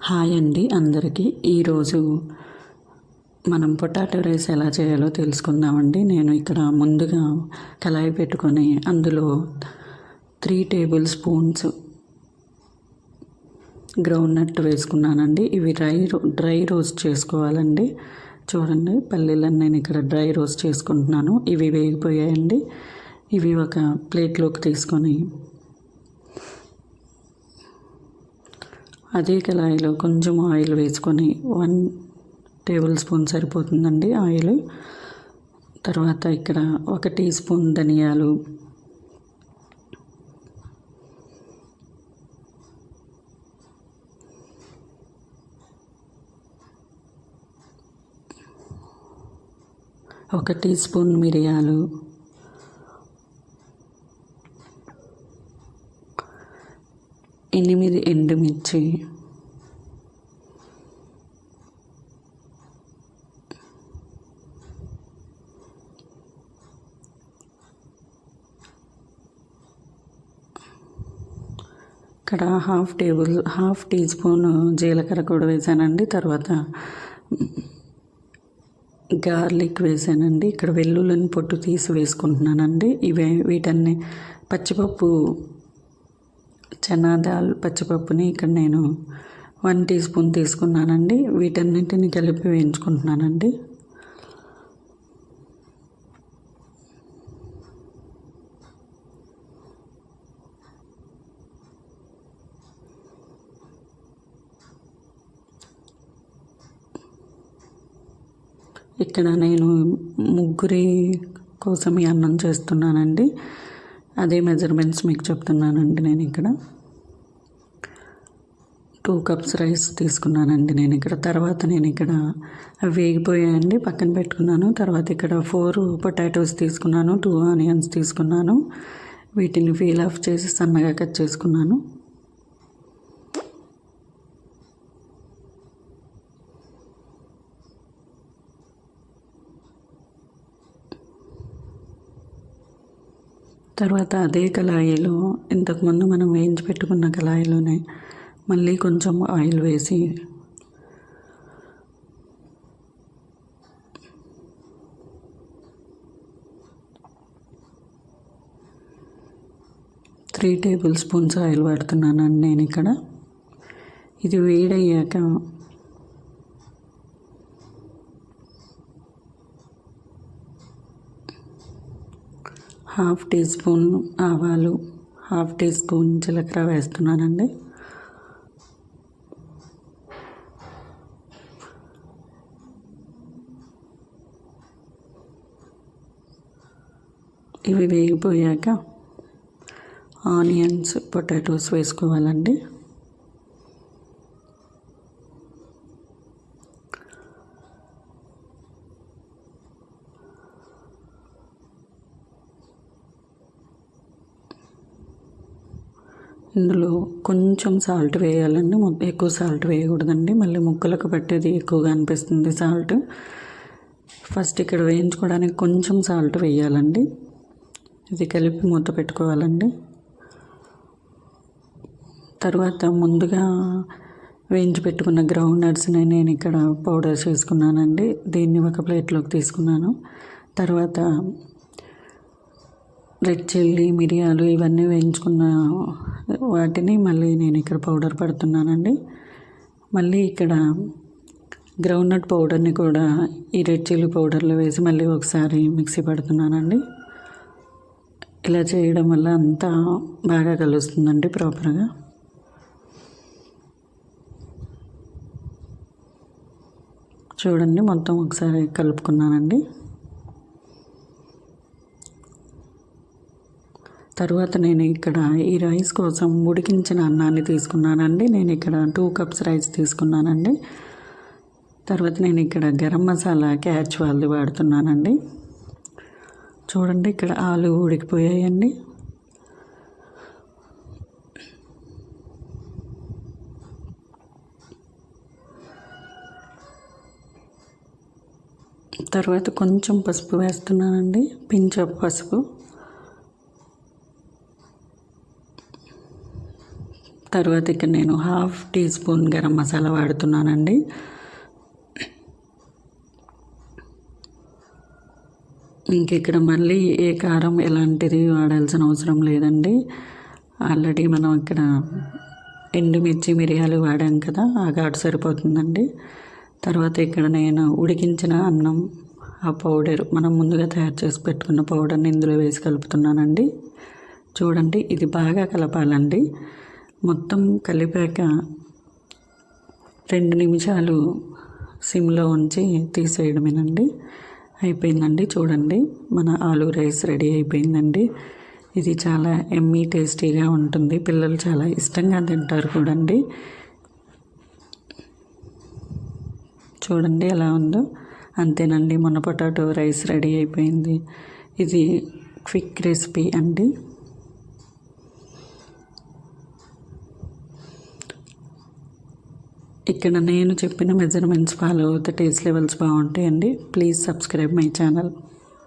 Hi అండి అందరికీ. ఈరోజు మనం పొటాటో రైస్ ఎలా చేయాలో తెలుసుకుందామండి. నేను ఇక్కడ ముందుగా కళాయి పెట్టుకొని అందులో 3 టేబుల్ స్పూన్స్ గ్రౌండ్ నట్ వేసుకున్నానండి. ఇవి డ్రై రోస్ట్ చేసుకోవాలండి. చూడండి, పల్లీలను నేను ఇక్కడ డ్రై రోస్ట్ చేసుకుంటున్నాను. ఇవి వేగిపోయాయండి. ఇవి ఒక ప్లేట్లోకి తీసుకొని అదే కళాయిలో కొంచెం ఆయిల్ వేసుకొని 1 టేబుల్ స్పూన్ సరిపోతుందండి ఆయిల్. తర్వాత ఇక్కడ 1 టీ స్పూన్ ధనియాలు, ఒక టీ స్పూన్ మిరియాలు, 8 ఎండుమిర్చి, ఇక్కడ హాఫ్ టీ స్పూన్ జీలకర్ర కూడా వేసానండి. తర్వాత గార్లిక్ వేసానండి. ఇక్కడ వెల్లుల్లిని పొట్టు తీసి వేసుకుంటున్నానండి. వీటన్ని పచ్చిపప్పు, చనా దాల్ పచ్చిపప్పుని ఇక్కడ నేను 1 టీ స్పూన్ తీసుకున్నానండి. వీటన్నింటిని కలిపి వేయించుకుంటున్నానండి. ఇక్కడ నేను 3 కోసం ఈ అన్నం చేస్తున్నానండి. అదే మెజర్మెంట్స్ మీకు చెప్తున్నానండి. నేను ఇక్కడ 2 కప్స్ రైస్ తీసుకున్నానండి. తర్వాత నేను ఇక్కడ అవి వేగిపోయాయండి, పక్కన పెట్టుకున్నాను. తర్వాత ఇక్కడ 4 పొటాటోస్ తీసుకున్నాను, 2 ఆనియన్స్ తీసుకున్నాను. వీటిని పీల్ ఆఫ్ చేసి సన్నగా కట్ చేసుకున్నాను. తర్వాత అదే కళాయిలో ఇంతకుముందు మనం వేయించి పెట్టుకున్న కళాయిలోనే మళ్ళీ కొంచెం ఆయిల్ వేసి త్రీ టేబుల్ స్పూన్స్ ఆయిల్ వాడుతున్నానండి నేను ఇక్కడ. ఇది వేడయ్యాక హాఫ్ టీ స్పూన్ ఆవాలు, హాఫ్ టీ స్పూన్ జీలకర్ర వేస్తున్నానండి. ఇవి వేగిపోయాక ఆనియన్స్, పొటాటోస్ వేసుకోవాలండి. ఇందులో కొంచెం సాల్ట్ వేయాలండి. ఎక్కువ సాల్ట్ వేయకూడదండి, మళ్ళీ ముక్కలకు పట్టేది ఎక్కువగా అనిపిస్తుంది సాల్ట్. ఫస్ట్ ఇక్కడ వేయించుకోవడానికి కొంచెం సాల్ట్ వేయాలండి. ఇది కలిపి మూత పెట్టుకోవాలండి. తర్వాత ముందుగా వేయించి పెట్టుకున్న గ్రౌండ్ నట్స్ని నేను ఇక్కడ పౌడర్ చేసుకున్నానండి. దీన్ని ఒక ప్లేట్లోకి తీసుకున్నాను. తర్వాత రెడ్ చిల్లీ, మిరియాలు ఇవన్నీ వేయించుకున్న వాటిని మళ్ళీ నేను ఇక్కడ పౌడర్ పడుతున్నానండి. మళ్ళీ ఇక్కడ గ్రౌండ్ నట్ పౌడర్ని కూడా ఈ రెడ్ చిల్లీ పౌడర్లో వేసి మళ్ళీ ఒకసారి మిక్సీ పడుతున్నానండి. ఇలా చేయడం వల్ల అంతా బాగా కలుస్తుందండి ప్రాపర్గా. చూడండి, మొత్తం ఒకసారి కలుపుకున్నానండి. తర్వాత నేను ఇక్కడ ఈ రైస్ కోసం ఉడికించిన అన్నాన్ని తీసుకున్నానండి. నేను ఇక్కడ 2 కప్స్ రైస్ తీసుకున్నానండి. తర్వాత నేను ఇక్కడ గరం మసాలా క్యాచ్ వాళ్ళది వాడుతున్నానండి. చూడండి, ఇక్కడ ఆలు ఉడికిపోయాయండి. తర్వాత కొంచెం పసుపు వేస్తున్నానండి, పించ్ ఆఫ్ పసుపు. తర్వాత ఇక్కడ నేను 1/2 టీ స్పూన్ గరం మసాలా వాడుతున్నానండి. ఇంక ఇక్కడ మళ్ళీ ఏ కారం ఎలాంటిది వాడాల్సిన అవసరం లేదండి. ఆల్రెడీ మనం ఇక్కడ ఎండుమిర్చి మిరియాలు వాడాం కదా, ఆ ఘాటు సరిపోతుందండి. తర్వాత ఇక్కడ నేను ఉడికించిన అన్నం, ఆ పౌడర్ మనం ముందుగా తయారు చేసి పెట్టుకున్న పౌడర్ని ఇందులో వేసి కలుపుతున్నానండి. చూడండి, ఇది బాగా కలపాలండి. మొత్తం కలిపాక 2 నిమిషాలు సిమ్లో ఉంచి తీసేయడమేనండి. అయిపోయిందండి. చూడండి, మన ఆలూ రైస్ రెడీ అయిపోయిందండి. ఇది చాలా ఎమ్మీ టేస్టీగా ఉంటుంది. పిల్లలు చాలా ఇష్టంగా తింటారు కూడండి. చూడండి ఎలా ఉందో. అంతేనండి, మన పొటాటో రైస్ రెడీ అయిపోయింది. ఇది క్విక్ రెసిపీ అండి. ఇక్కడ నేను చెప్పిన మెజర్మెంట్స్ ఫాలో అవుతే టేస్ట్ లెవెల్స్ బాగుంటాయండి. Please subscribe my channel.